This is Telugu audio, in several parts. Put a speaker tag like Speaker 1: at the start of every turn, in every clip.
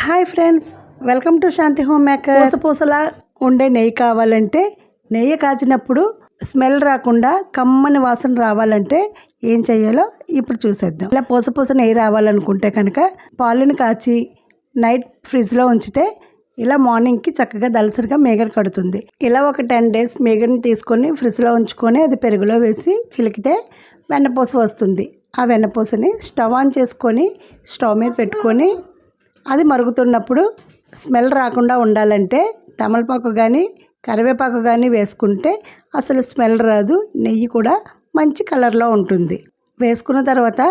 Speaker 1: Hi friends, welcome to Shanti home maker. పూసపూసలా ఉండే నెయ్యి కావాలంటే, నెయ్యి కాచినప్పుడు స్మెల్ రాకుండా కమ్మని వాసన రావాలంటే ఏం చేయాలో ఇప్పుడు చూసేద్దాం. ఇలా పూసపూస నెయ్యి రావాలనుకుంటే కనుక పాలను కాచి నైట్ ఫ్రిడ్జ్లో ఉంచితే ఇలా మార్నింగ్కి చక్కగా దలసరిగా మేగడ కడుతుంది. ఇలా ఒక 10 days మేగడని తీసుకొని ఫ్రిడ్జ్లో ఉంచుకొని అది పెరుగులో వేసి చిలికితే వెన్నపూస వస్తుంది. ఆ వెన్నపూసని స్టవ్ ఆన్ చేసుకొని స్టవ్ మీద పెట్టుకొని అది మరుగుతున్నప్పుడు స్మెల్ రాకుండా ఉండాలంటే తమలపాకు కానీ కరివేపాకు కానీ వేసుకుంటే అసలు స్మెల్ రాదు. నెయ్యి కూడా మంచి కలర్లో ఉంటుంది. వేసుకున్న తర్వాత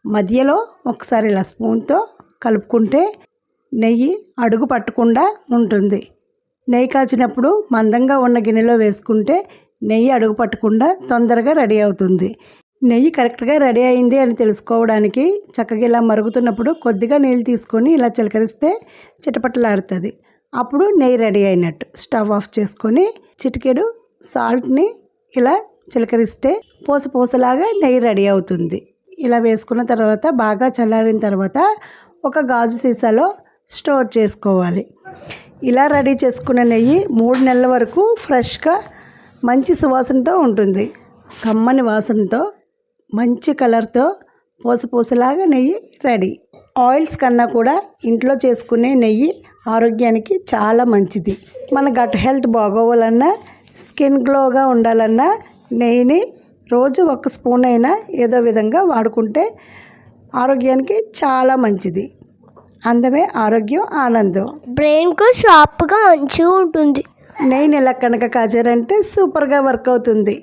Speaker 1: మధ్యలో ఒకసారి ఇలా స్పూన్తో కలుపుకుంటే నెయ్యి అడుగు పట్టకుండా ఉంటుంది. నెయ్యి కాచినప్పుడు మందంగా ఉన్న గిన్నెలో వేసుకుంటే నెయ్యి అడుగు పట్టకుండా తొందరగా రెడీ అవుతుంది. నెయ్యి కరెక్ట్గా రెడీ అయింది అని తెలుసుకోవడానికి చక్కగా ఇలా మరుగుతున్నప్పుడు కొద్దిగా నీళ్ళు తీసుకొని ఇలా చిలకరిస్తే చిటపటలాడుతుంది. అప్పుడు నెయ్యి రెడీ అయినట్టు. స్టవ్ ఆఫ్ చేసుకొని చిటికెడు సాల్ట్ని ఇలా చిలకరిస్తే పూసలాగా నెయ్యి రెడీ అవుతుంది. ఇలా వేసుకున్న తర్వాత బాగా చల్లారిన తర్వాత ఒక గాజు సీసాలో స్టోర్ చేసుకోవాలి. ఇలా రెడీ చేసుకున్న నెయ్యి 3 నెలల వరకు ఫ్రెష్గా మంచి సువాసనతో ఉంటుంది. కమ్మని వాసనతో మంచి కలర్తో పూసలాగా నెయ్యి రెడీ. ఆయిల్స్ కన్నా కూడా ఇంట్లో చేసుకునే నెయ్యి ఆరోగ్యానికి చాలా మంచిది. మన గట్ హెల్త్ బాగోవాలన్నా స్కిన్ గ్లోగా ఉండాలన్నా నెయ్యిని రోజు 1 స్పూన్ అయినా ఏదో విధంగా వాడుకుంటే ఆరోగ్యానికి చాలా మంచిది. అందమే ఆరోగ్యం, ఆనందం.
Speaker 2: బ్రెయిన్కు షార్ప్గా మంచిగా ఉంటుంది.
Speaker 1: నెయ్యిని ఇలా కనుక కాచారంటే సూపర్గా వర్క్ అవుతుంది.